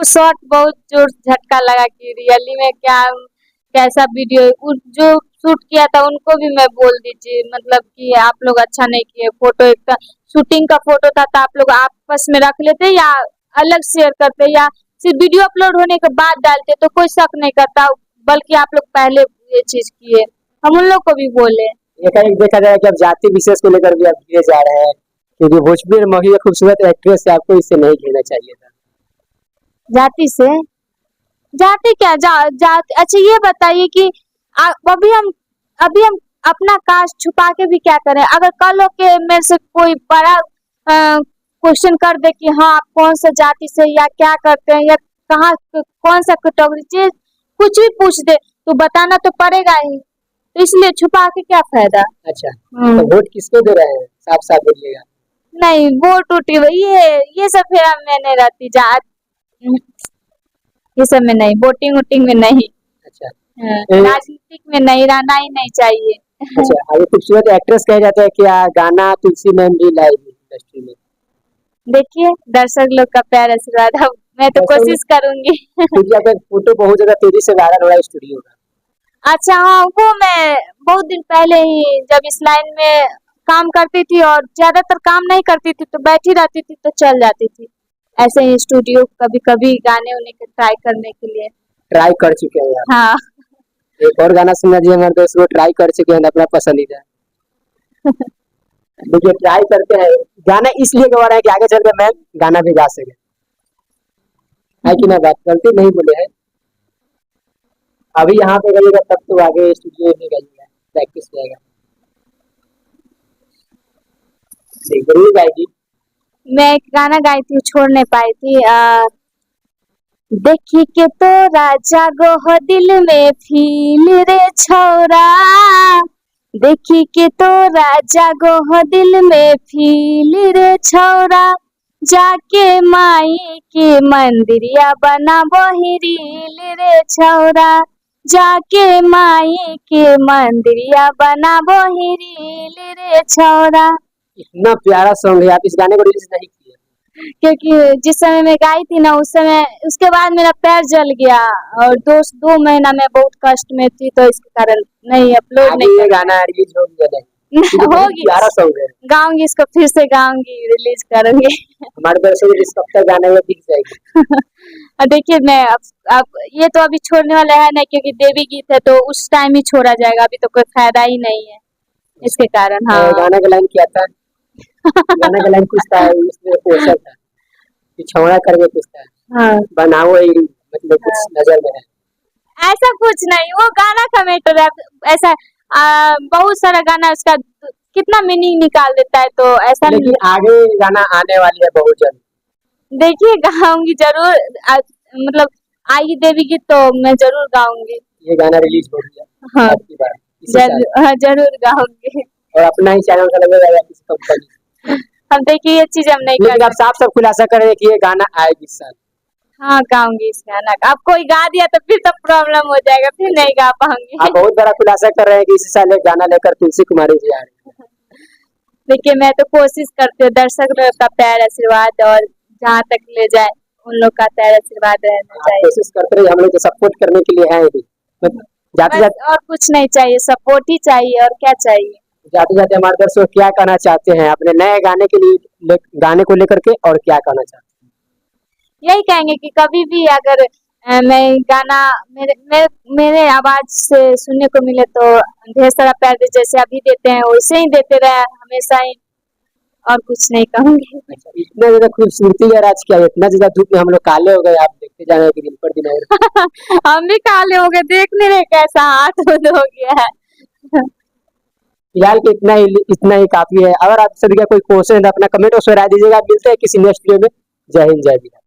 Shot बहुत जोर झटका लगा कि रियली में क्या कैसा वीडियो जो शूट किया था उनको भी मैं बोल दीजिए, मतलब कि आप लोग अच्छा नहीं किए। फोटो एक शूटिंग का फोटो था तो आप लोग आपस में रख लेते या अलग शेयर करते या सिर्फ वीडियो अपलोड होने के बाद डालते तो कोई शक नहीं करता, बल्कि आप लोग पहले ये चीज किए। हम उन लोग को भी बोले। एक देखा जाए कि अब जाति विशेष को लेकर भी अब घिरे जा रहे हैं, क्योंकि भोजपुरी में महिला खूबसूरत एक्ट्रेस है, आपको इससे नहीं घिरना चाहिए था। जाति से जाति क्या जाति। अच्छा ये बताइए कि अभी हम अपना कास्ट छुपा के भी क्या करें। अगर कल हो के मेरे से कोई बड़ा क्वेश्चन कर दे कि हाँ आप कौन सा जाति से या क्या करते हैं या कहाँ कौन सा कैटेगरी, कुछ भी पूछ दे तो बताना तो पड़ेगा ही, तो इसलिए छुपा के क्या फायदा। अच्छा तो वोट किसको दे रहे हैं, साफ साफ बोलिएगा। नहीं वोट उठी ये सब फिर मैं नहीं रहती जात, ये सब में नहीं, वोटिंग वोटिंग में नहीं। अच्छा राजनीतिक में नहीं रहना ही नहीं चाहिए। अच्छा अभी खूबसूरत एक्ट्रेस कहे जाते हैं क्या गाना तुलसी मैम भी लाएगी इंडस्ट्री में। देखिए दर्शक लोग का प्यार आशीर्वाद, मैं तो कोशिश करूंगी। फोटो बहुत ज्यादा तेजी से वायरल हो रहा है स्टूडियो का। अच्छा हाँ वो मैं बहुत दिन पहले ही जब इस लाइन में काम करती थी और ज्यादातर काम नहीं करती थी तो बैठी रहती थी तो चल जाती थी ऐसे ही स्टूडियो, कभी कभी गाने उन्हें के ट्राई करने के लिए। ट्राई कर चुके हैं हाँ एक और गाना सुनना जी हमारे दोस्त वो ट्राई कर चुके हैं अपना पसंदीदा। देखिए ट्राई करते हैं गाना इसलिए गवा रहे हैं कि आगे चल के मैम गाना भी गा सके, है कि ना बात, गलती नहीं बोले हैं। अभी यहाँ पे गाइएगा तब तो आगे स्टूडियो में गाइएगा, प्रैक्टिस रहेगा। जरूर गाएगी। मैं एक गाना गाई थी छोड़ नहीं पाई थी। देखी के तो राजा गोह दिल में फील रे छोरा, देखी के तो राजा गोह दिल में फील रे छोरा, जाके माई के मंदिरिया बना बहिरील रे छोरा, जाके माई के मंदिरिया बना बहिरील रे छोरा। इतना प्यारा सॉन्ग है, आप इस गाने को रिलीज नहीं किए। क्योंकि जिस समय मैं गाई थी ना उस समय उसके बाद मेरा पैर जल गया और 2 महीना में बहुत कष्ट में थी तो इसके कारण नहीं अपलोड नहीं। ये गाना रिलीज हो गया नहीं होगी, प्यारा सॉन्ग है, गाऊंगी इसको फिर से गाऊंगी, रिलीज करूंगी। हमारे दर्शकों को जिस वक्त गाना है दिख जाएगी। देखिए मैं अब ये तो अभी छोड़ने वाला है नहीं क्योंकि देवी गीत है तो उस टाइम ही छोड़ा जाएगा, अभी तो कोई फायदा ही नहीं है इसके कारण। हाँ गाना का लाइन क्या था? गाना का लाइन कुछ था इसमें पोस्टर था पिछौड़ा करके कुछ था। हाँ बनाओ ही मतलब कुछ नजर में है, ऐसा कुछ नहीं, वो गाना का मैटर है। ऐसा बहुत सारा गाना उसका कितना मीनिंग निकाल देता है तो ऐसा नहीं। आगे गाना आने वाली है बहुत जल्द, देखिए गाऊंगी जरूर, मतलब आई देवी गीत तो मैं जरूर गाऊंगी। ये गाना रिलीज हो गया। हाँ जरूर गाऊंगी और अपना ही चैनल का लगेगा या किसी कंपनी। हम देखिए ये चीज हम नहीं लेकिन आप साफ साफ खुलासा कर रहे हैं कि ये गाना आएगी इस साल। हाँ गाऊंगी इस गाना, अब कोई गा दिया तो फिर तो प्रॉब्लम हो जाएगा, फिर नहीं गा पाऊंगी। आप बहुत बड़ा खुलासा कर रहे हैं कि इस साल एक गाना लेकर तुलसी कुमारी जी आ रही है। देखिए मैं तो कोशिश करती हूँ दर्शक लोग का प्यार आशीर्वाद और जहाँ तक ले जाए उन लोग का प्यार आशीर्वाद रहना चाहिए। कोशिश करते रहिए, हम लोग तो सपोर्ट करने के लिए आए ही, जाते जाते और कुछ नहीं चाहिए, सपोर्ट ही चाहिए और क्या चाहिए। जाते जाते हमारे दर्शक क्या कहना चाहते हैं अपने नए गाने के लिए, गाने को लेकर के, और क्या कहना चाहते हैं? यही कहेंगे कि कभी भी अगर मैं गाना मेरे आवाज से सुनने को मिले तो ढेर सारा प्यार दे, जैसे अभी देते हैं वैसे ही देते रहे हमेशा ही, और कुछ नहीं कहूंगी। इतना ज्यादा खूबसूरती है आज क्या, इतना ज्यादा धूप में हम लोग काले हो गए, आप देखते जा रहे हैं कि दिन पर दिन हम भी काले हो गए, देख नहीं रहे कैसा हाथ हो गया है। फिलहाल के इतना ही काफी है। अगर आप सभी का कोई क्वेश्चन है तो अपना कमेंट और राय दीजिएगा। मिलते हैं किसी नेक्स्ट वीडियो में। जय हिंद जय बिहार।